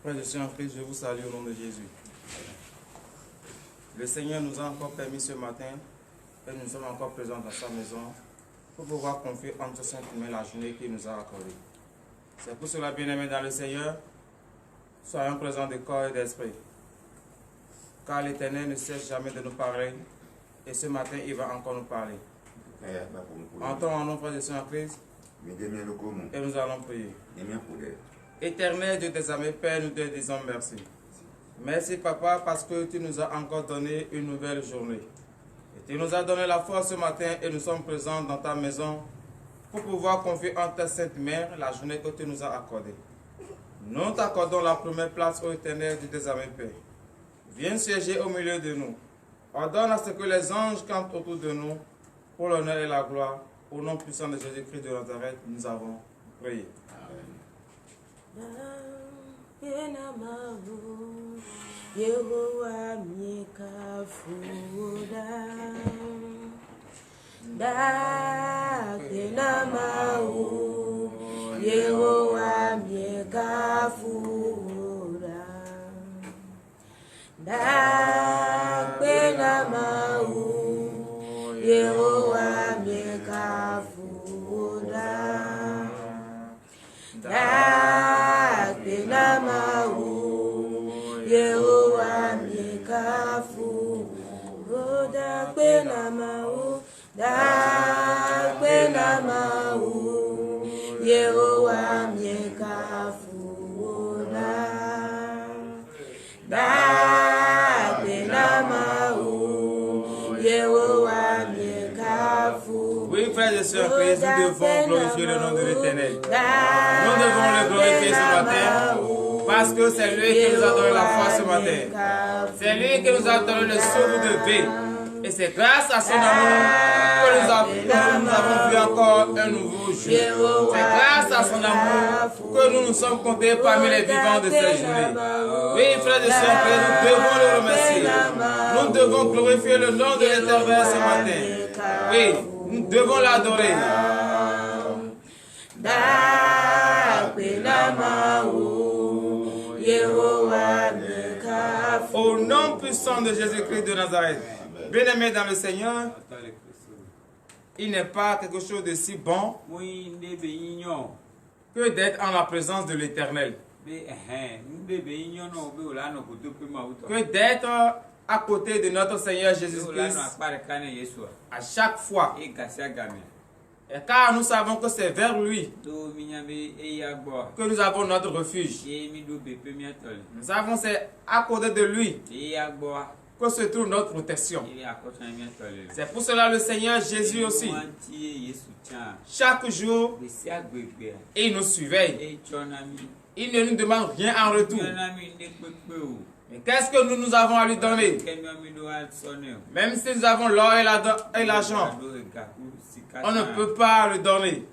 Frères et sœurs en Christ, je vous salue au nom de Jésus. Le Seigneur nous a encore permis ce matin, et nous sommes encore présents dans sa maison, pour pouvoir confier entre saintes mains la journée qu'il nous a accordée. C'est pour cela, bien-aimés dans le Seigneur, soyons présents de corps et d'esprit. Car l'Éternel ne cesse jamais de nous parler, et ce matin, il va encore nous parler. Entrons en nom, frères et sœurs en Christ, et nous allons prier. Éternel Dieu des armées, Père, nous te disons merci. Merci, Papa, parce que tu nous as encore donné une nouvelle journée. Et tu nous as donné la force ce matin et nous sommes présents dans ta maison pour pouvoir confier en ta sainte mère la journée que tu nous as accordée. Nous t'accordons la première place au Éternel Dieu des armées, Père. Viens siéger au milieu de nous. Ordonne à ce que les anges campent autour de nous pour l'honneur et la gloire. Au nom puissant de Jésus-Christ de Nazareth, nous avons prié. Yehowa miekafuda da kenamau Yehowa miekafuda da kenamau Yehowa miekafuda da kenamau Yehowa miekafu roda penamau da penamau Yehowa miekafu da penamau Yehowa miekafu. Oui, frères et sœurs, Christ, nous devons glorifier le nom de l'Éternel. Nous devons le glorifier ce matin. Parce que c'est lui qui nous a donné la foi ce matin. C'est lui qui nous a donné le souffle de vie. Et c'est grâce à son amour que nous avons vu encore un nouveau jour. C'est grâce à son amour que nous nous sommes comptés parmi les vivants de cette journée. Oui, frères et sœurs, nous devons le remercier. Nous devons glorifier le nom de l'Éternel ce matin. Oui, nous devons l'adorer. Au nom puissant de Jésus-Christ de Nazareth, bien-aimés dans le Seigneur, il n'est pas quelque chose de si bon que d'être en la présence de l'Éternel. Que d'être à côté de notre Seigneur Jésus-Christ à chaque fois. Et car nous savons que c'est vers lui que nous avons notre refuge. Nous savons que c'est à côté de lui que se trouve notre protection. C'est pour cela le Seigneur Jésus aussi, chaque jour, il nous surveille. Il ne nous demande rien en retour. Mais qu'est-ce que nous avons à lui donner? Même si nous avons l'or et l'argent, on ne peut pas le donner.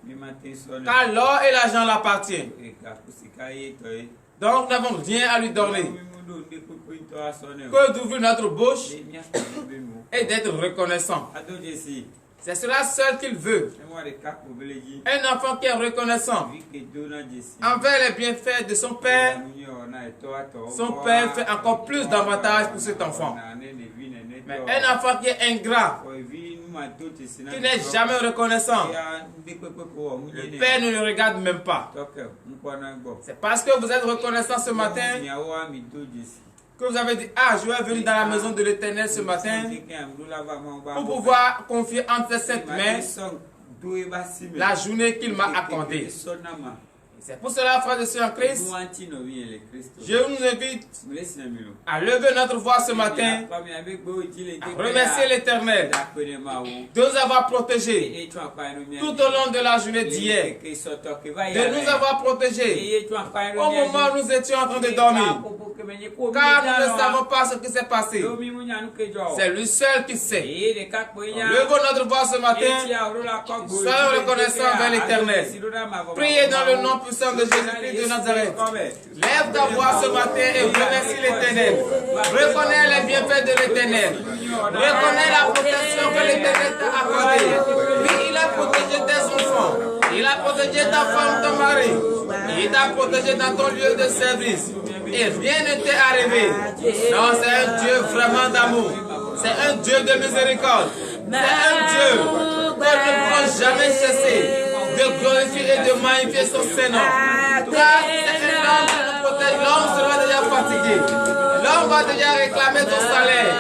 Car l'or et l'argent l'appartiennent. Donc nous n'avons rien à lui donner. Que d'ouvrir notre bouche et d'être reconnaissant. C'est cela seul qu'il veut. Un enfant qui est reconnaissant envers les bienfaits de son père. Son père fait encore plus d'avantages pour cet enfant. Mais un enfant qui est ingrat, qui n'est jamais reconnaissant, le père ne le regarde même pas. C'est parce que vous êtes reconnaissant ce matin que vous avez dit, ah, je vais venir dans la maison de l'Éternel ce matin pour pouvoir confier entre ses mains la journée qu'il m'a accordée. C'est pour cela, frères et sœurs en Christ, je nous invite à lever notre voix ce matin, à remercier l'Éternel de nous avoir protégés tout au long de la journée d'hier, de nous avoir protégés au moment où nous étions en train de dormir, car nous ne savons pas ce qui s'est passé. C'est lui seul qui sait. Levons notre voix ce matin, soyons reconnaissants vers l'Éternel. Priez dans le nom puissant de Jésus-Christ de Nazareth. Lève ta voix ce matin et remercie l'Éternel. Reconnais les bienfaits de l'Éternel. Reconnais la protection que l'Éternel t'a accordée. Oui, il a protégé tes enfants. Il a protégé ta femme, ton mari. Il t'a protégé dans ton lieu de service. et rien ne t'est arrivé. Non, c'est un Dieu vraiment d'amour. C'est un Dieu de miséricorde. C'est un Dieu qui ne pourra jamais cesser de glorifier et de magnifier son Seigneur. Car c'est un homme qui nous protège. L'homme sera déjà fatigué. L'homme va déjà réclamer son salaire.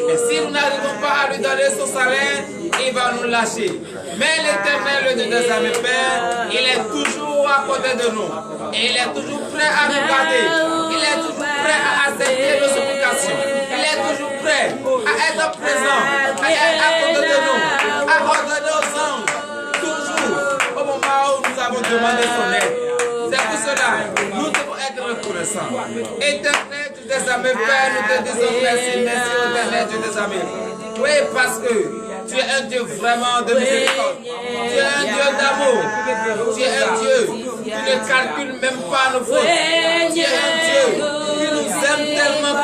Et si nous n'arrivons pas à lui donner son salaire, il va nous lâcher. Mais l'Éternel, le Dieu des armées, Père, il est toujours à côté de nous. Et il est toujours prêt à nous garder. Il est toujours prêt à accepter nos supplications. Il est toujours prêt à être présent, à être à côté de nous, à ordonner aux anges, toujours au moment où nous avons demandé son aide. C'est pour cela, nous devons être reconnaissants. Éternel Dieu des armées, Père, nous te disons merci, merci éternel Dieu des armées. Oui, parce que tu es un Dieu vraiment de miséricorde. Tu es un Dieu d'amour. Tu es un Dieu qui ne calcule même pas nos fautes. Tu es un Dieu qui nous aime tellement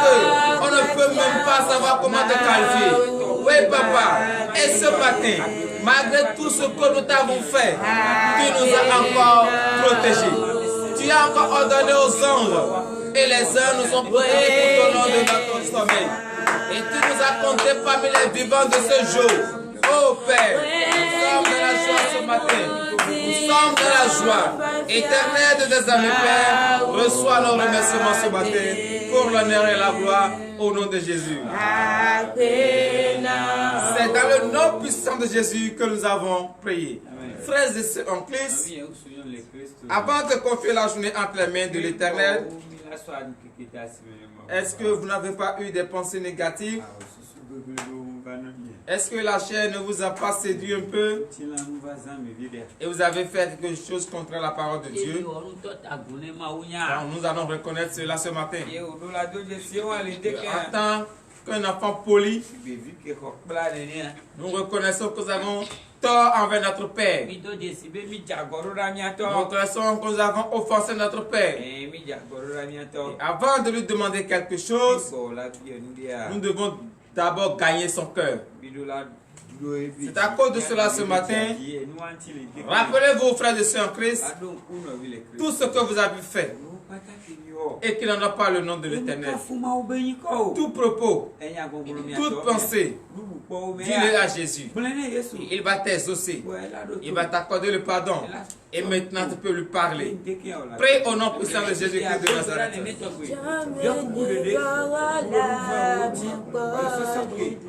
qu'on ne peut même pas savoir comment te qualifier. Oui, papa. Et ce matin, malgré tout ce que nous t'avons fait, tu nous as encore protégés. Tu as encore ordonné aux anges. Et les anges nous ont protégés tout au long de notre sommeil. Et tu nous as comptés parmi les vivants de ce jour. Oh Père, nous sommes dans la joie ce matin. Nous sommes dans la joie. Éternel de tes amis, Père, reçois nos remerciements ce matin pour l'honneur et la gloire au nom de Jésus. C'est dans le nom puissant de Jésus que nous avons prié. Frères et sœurs en Christ, avant de confier la journée entre les mains de l'Éternel, est-ce que vous n'avez pas eu des pensées négatives? Est-ce que la chair ne vous a pas séduit un peu? Et vous avez fait quelque chose contre la parole de Dieu? Alors, nous allons reconnaître cela ce matin. En tant qu'un enfant poli, nous reconnaissons que nous avons tort envers notre Père. Nous reconnaissons que nous avons offensé notre Père. Et avant de lui demander quelque chose, nous devons d'abord gagner son cœur. C'est à cause de cela ce matin, rappelez-vous, frères et sœurs en Christ, tout ce que vous avez fait et qu'il n'en a pas le nom de l'Éternel. Tout propos, toute pensée, dis-le à Jésus. Il va t'exaucer. Il va t'accorder le pardon. Et maintenant tu peux lui parler. Prie au nom puissant de Jésus-Christ de Nazareth.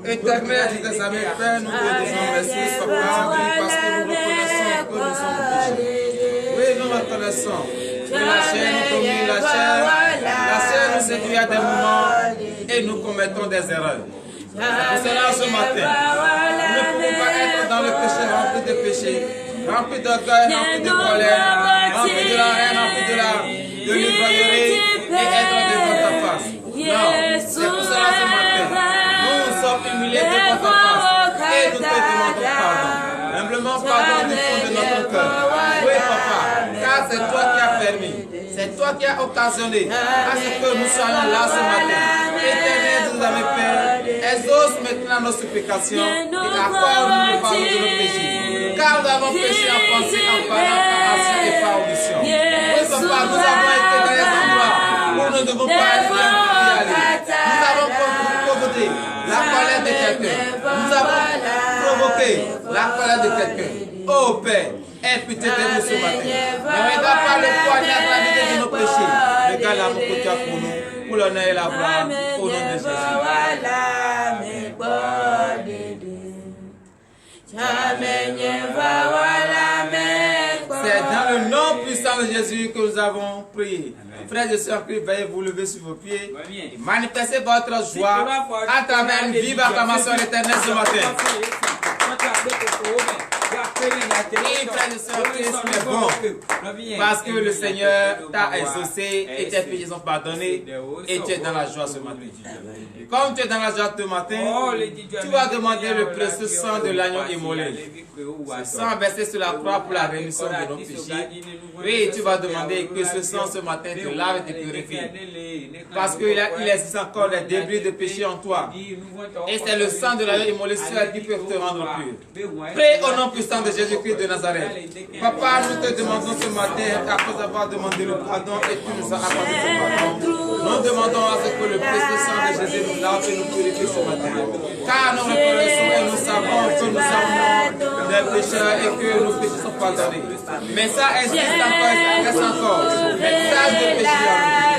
Éternel, des amis, Père, nous te disons merci, Papa, parce que nous reconnaissons que nous sommes péchés. Oui, nous reconnaissons que la chair nous domine, la chair nous séduit à des moments et nous commettons des erreurs. C'est pour cela ce matin, nous ne pouvons pas être dans le péché, rempli de péché, rempli d'orgueil, rempli de colère, rempli de la haine, rempli de l'ivrognerie et être devant ta face. Non, c'est pour cela ce matin, nous sommes humiliés devant ta face et nous te demandons pardon. Humblement pardon du fond de notre cœur. Oui, papa, car c'est toi qui as permis, c'est toi qui as occasionné à ce que nous soyons là ce matin. Éternel, nous avons Père, exauce maintenant nos supplications et accorde-nous le pardon de nos péchés. Car nous avons péché en pensée, en parole, en action et par omission. Oui, papa, nous avons été dans les endroits où nous ne devons pas être là. Nous avons provoqué la colère de quelqu'un. Nous avons provoqué la colère de quelqu'un. Oh Père, aie pitié de nous ce matin. Ne regarde pas le poignard de la vie de nos péchés. Regarde l'amour que tu as pour nous, pour l'honneur et la gloire, au nom de Jésus. C'est dans le nom puissant de Jésus que nous avons prié. Frères et sœurs, veuillez vous lever sur vos pieds. Manifestez votre joie à travers une vive acclamation à l'Éternel ce matin. Oui, frères et sœurs, Christ est bon, parce que le Seigneur t'a exaucé et tes péchés sont pardonnés et tu es dans la joie ce matin. Comme tu es dans la joie ce matin, tu vas demander le précieux sang de l'agneau immolé. Ce sang versé sur la croix pour la rémission de nos péchés. Oui, tu vas demander que ce sang ce matin te lave et te purifie. Parce qu'il existe encore des débris de péché en toi. Et c'est le sang de l'agneau immolé seul qui peut te rendre pur. Prie au nom puissant de Jésus-Christ de Nazareth. Papa, nous te demandons ce matin, après avoir demandé le pardon et tu nous as accordé ce pardon, nous demandons à ce que le précieux sang de Jésus nous lave et nous purifie ce matin. Car nous reconnaissons et nous savons que nous sommes des pécheurs et que nos péchés sont pardonnés. Mais ça existe encore, ça reste encore. Message de péché en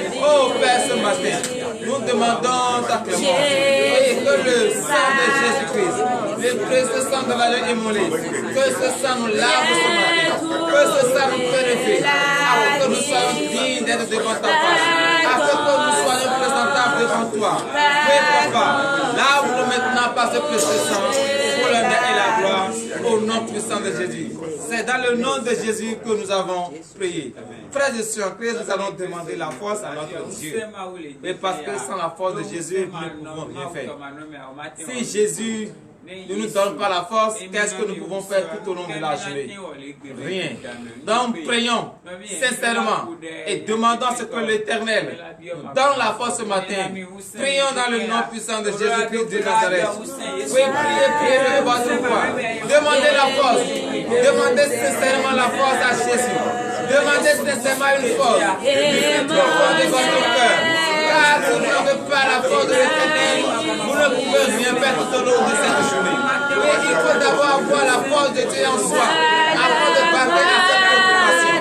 nous. Oh Père, ce matin, nous demandons ta clémence et que le sang de Jésus-Christ, le précieux sang de l'agneau immolé, que ce sang nous lave ce matin, que ce sang nous purifie, afin que nous soyons dignes d'être devant ta face, afin que nous soyons présentables devant toi. Oui, Papa, lave-nous maintenant par ce précieux sang, pour l'honneur et la gloire, au nom puissant de Jésus. C'est dans le nom de Jésus que nous avons prié. Frères et sœurs, nous allons demander la force à notre Dieu. Et parce que sans la force de Jésus, nous ne pouvons rien faire. Si Jésus ne nous donne pas la force, qu'est-ce que nous pouvons faire tout au long de la journée? Rien. Donc prions sincèrement et demandons ce que l'Éternel nous donne la force ce matin. Prions dans le nom puissant de Jésus-Christ de Nazareth. Oui, priez de votre foi. Demandez la force. Demandez sincèrement la force à Jésus. Demandez sincèrement une force. Du plus profond de votre cœur. Car si vous n'avez pas la force de l'Éternel, vous ne pouvez rien faire tout au long de cette journée. Oui, il faut d'abord avoir la force de Dieu en soi, afin de parvenir à cette préoccupation.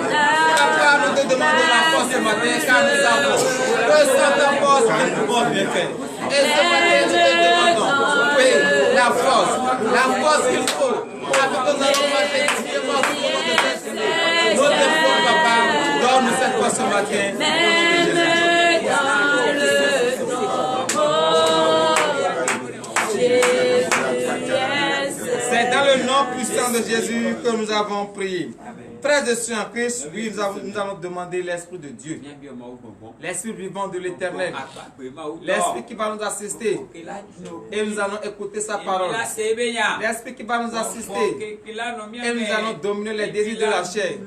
Papa, nous te demandons la force ce matin, car nous avons que sans ta force, nous ne pouvons rien faire. Et ce matin, nous te demandons, oui, la force qu'il faut, afin que nous allons marcher dignement tout au long de cette journée. Nous te prions, Papa, donne-nous cette force ce matin, au nom de Jésus. C'est dans le nom puissant de Jésus que nous avons prié. Frères et sœurs en Christ, oui, nous allons demander l'Esprit de Dieu, l'Esprit vivant de l'Éternel, l'Esprit qui va nous assister et nous allons écouter sa parole, l'Esprit qui va nous assister et nous allons dominer les désirs de la chair,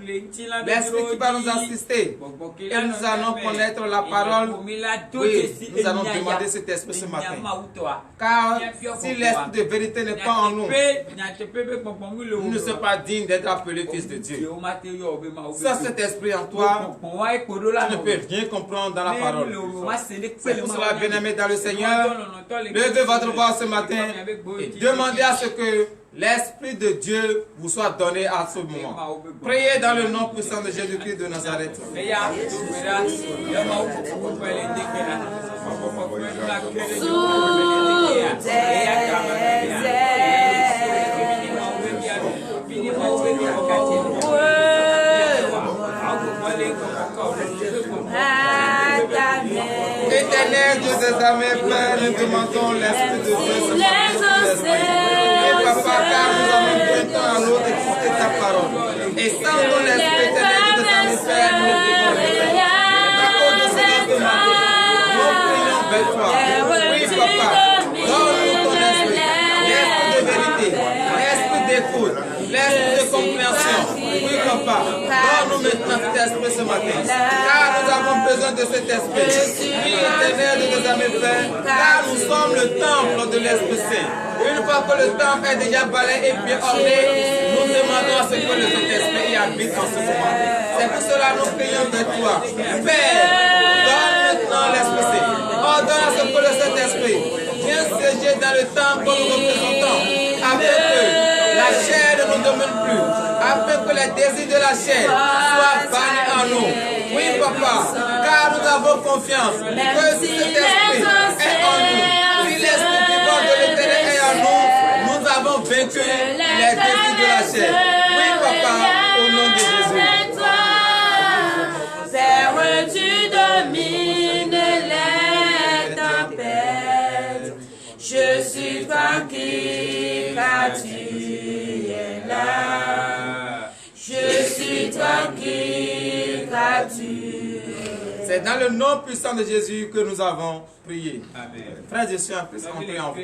l'Esprit qui va nous assister et nous allons connaître la parole. Oui, nous allons demander cet Esprit ce matin, car si l'Esprit de vérité n'est pas en nous, nous ne sommes pas dignes d'être appelés fils de Dieu. Sans cet esprit en toi, tu ne peux rien comprendre dans la parole. C'est pour cela, bien-aimés dans le Seigneur, levez votre voix ce matin et demandez à ce que l'Esprit de Dieu vous soit donné à ce moment. Priez dans le nom puissant de Jésus-Christ de Nazareth. Éternel Dieu des armées, Père, nous demandons l'Esprit de Dieu. Et Papa, car nous avons besoin d'un à l'autre d'écouter ta parole. Et sans ton Esprit, Éternel Dieu des armées, Père, nous ne pouvons rien faire. À cause de ce demandé, nous prions vers toi. Oui, Papa, donne-nous ton esprit, l'esprit de vérité, l'esprit d'écoute, l'esprit de compréhension. Oui, Papa, donne-nous maintenant cet esprit ce matin, car nous avons besoin de cet esprit. Oui, Éternel de nos amis Père, car nous sommes le temple de l'Esprit Saint. Une fois que le temple est déjà balayé et bien orné, nous demandons à ce que le Saint-Esprit y habite en ce moment. C'est pour cela que nous prions de toi. Père, donne maintenant l'Esprit Saint. Ordonne à ce que le Saint-Esprit vienne siéger dans le temple que nous représentons, afin que la chair ne nous domine plus, afin que les désirs de la chair soient bannis en nous. Oui, Papa, car nous avons confiance que si cet esprit est en nous, si l'esprit vivant de l'Éternel est en nous, nous avons vaincu les désirs de la chair. Oui, Papa, au nom de Jésus. Père, tu domines les tempêtes. Je suis tranquille car tu es là. Je suis tranquille car tu es là. C'est dans le nom puissant de Jésus que nous avons prié. Amen. Frères et sœurs, on prie en vous.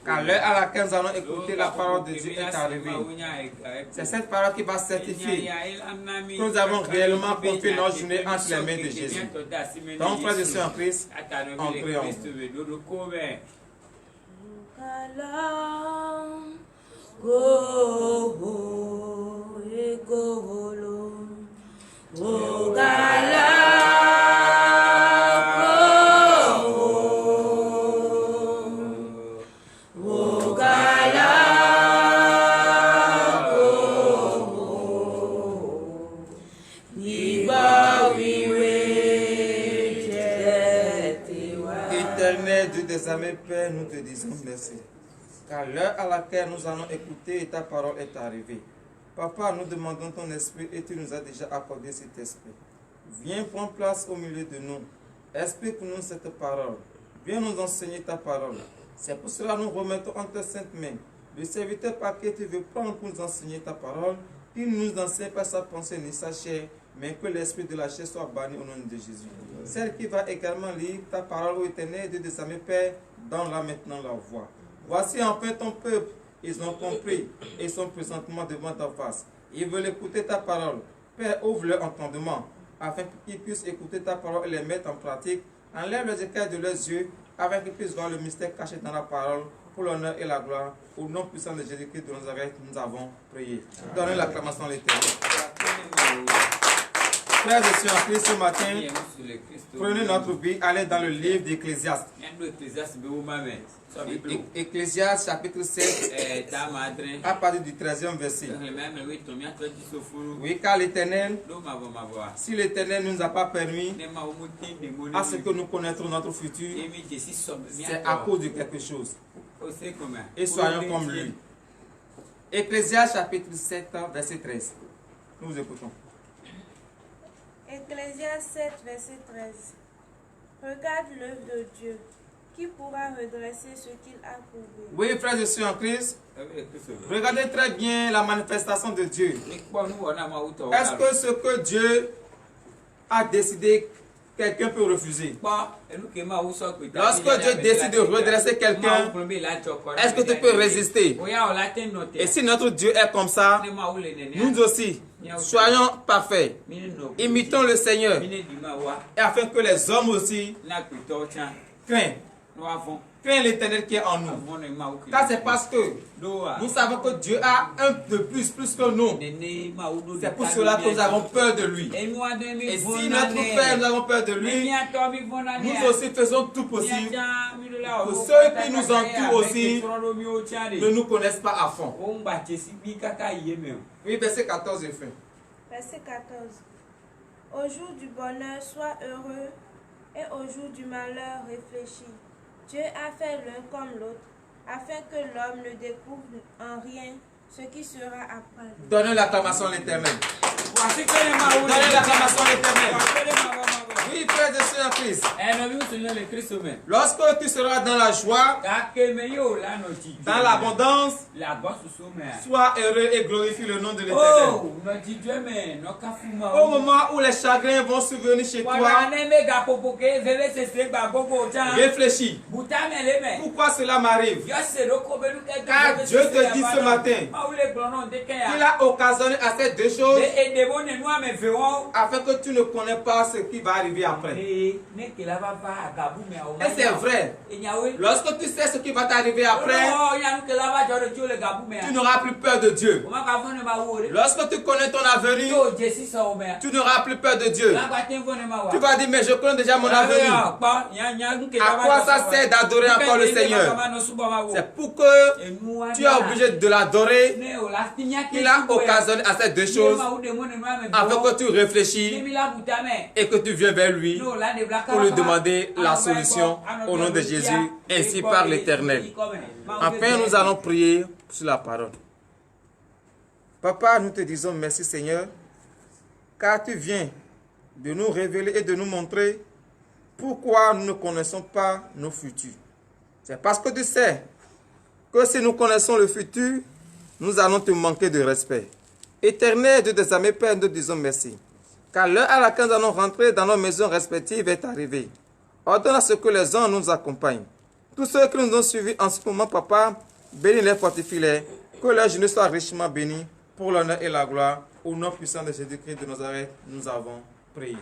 Car l'heure à laquelle nous allons écouter la parole de Dieu est arrivée. C'est cette parole qui va certifier que nous avons réellement confié notre journée entre les mains de Jésus. Donc, frères et sœurs en Christ, on prie en vous. Éternel Dieu des armées, Père, nous te disons merci. Car l'heure à laquelle nous allons écouter ta parole est arrivée. Papa, nous demandons ton esprit et tu nous as déjà accordé cet esprit. Viens prendre place au milieu de nous. Explique-nous cette parole. Viens nous enseigner ta parole. C'est pour cela que nous remettons entre tes saintes mains le serviteur par qui tu veux prendre pour nous enseigner ta parole. Qu'il ne nous enseigne pas sa pensée ni sa chair, mais que l'esprit de la chair soit banni au nom de Jésus. Celle qui va également lire ta parole au éternel Dieu des armées, Père, donne-la maintenant la voix. Voici enfin ton peuple, ils ont compris et sont présentement devant ta face. Ils veulent écouter ta parole. Père, ouvre leur entendement, afin qu'ils puissent écouter ta parole et les mettre en pratique. Enlève les écailles de leurs yeux, afin qu'ils puissent voir le mystère caché dans la parole, pour l'honneur et la gloire. Au nom puissant de Jésus-Christ de Nazareth, nous avons prié. Donnez l'acclamation à l'Éternel. Frères et sœurs en Christ, ce matin, prenez notre Bible, allez dans le livre d'Ecclésiaste. Ecclésiaste chapitre 7, à partir du 13e verset. Oui, car l'Éternel, si l'Éternel ne nous a pas permis à ce que nous connaîtrons notre futur, c'est à cause de quelque chose. Et soyons comme lui. Ecclésiaste chapitre 7, verset 13. Nous vous écoutons. Ecclésiaste 7, verset 13. Regarde l'œuvre de Dieu. Qui pourra redresser ce qu'il a prouvé? Oui, frères et sœurs en Christ, regardez très bien la manifestation de Dieu. Est-ce que ce que Dieu a décidé, quelqu'un peut refuser? Lorsque Dieu décide de redresser quelqu'un, est-ce que tu peux résister? Et si notre Dieu est comme ça, nous aussi, soyons parfaits. Imitons le Seigneur. Et afin que les hommes aussi craignent. Craignent l'Éternel qui est en nous. Ça c'est parce que nous savons que Dieu a un de plus que nous. C'est pour cela que nous avons peur de lui. Et si notre Père, nous avons peur de lui, nous aussi faisons tout possible pour ceux qui nous entourent aussi ne nous connaissent pas à fond. Oui, verset 14 et fin. Verset 14. Au jour du bonheur, sois heureux, et au jour du malheur, réfléchis. Dieu a fait l'un comme l'autre, afin que l'homme ne découvre en rien ce qui sera après. Donnez l'acclamation à l'Éternel. Donnez l'acclamation à l'Éternel. Oui, frères et sœurs en Christ. Lorsque tu seras dans la joie, dans l'abondance, sois heureux et glorifie le nom de l'Éternel. Au moment où les chagrins vont survenir chez toi, réfléchis. Pourquoi cela m'arrive? Car Dieu te dit ce matin qu'il a occasionné à ces deux choses afin que tu ne connais pas ce qui va arriver après. Et c'est vrai. Lorsque tu sais ce qui va t'arriver après, tu n'auras plus peur de Dieu. Lorsque tu connais ton avenir, tu n'auras plus peur de Dieu. Tu vas dire, mais je connais déjà mon avenir. À quoi ça sert d'adorer encore le Seigneur? C'est pour que tu es obligé de l'adorer qu'il a occasionné à ces deux choses afin que tu réfléchis et que tu viens vers lui pour lui demander la solution au nom de Jésus, ainsi par l'Éternel. Enfin, nous allons prier sur la parole. Papa, nous te disons merci Seigneur, car tu viens de nous révéler et de nous montrer pourquoi nous ne connaissons pas nos futurs. C'est parce que tu sais que si nous connaissons le futur, nous allons te manquer de respect. Éternel Dieu des armées, Père, nous te disons merci. Car l'heure à laquelle nous allons rentrer dans nos maisons respectives est arrivée. Ordonne à ce que les anges nous accompagnent. Tous ceux qui nous ont suivis en ce moment, Papa, bénis-les, fortifie-les, que leur journée soit richement bénie, pour l'honneur et la gloire. Au nom puissant de Jésus-Christ de Nazareth, nous avons prié.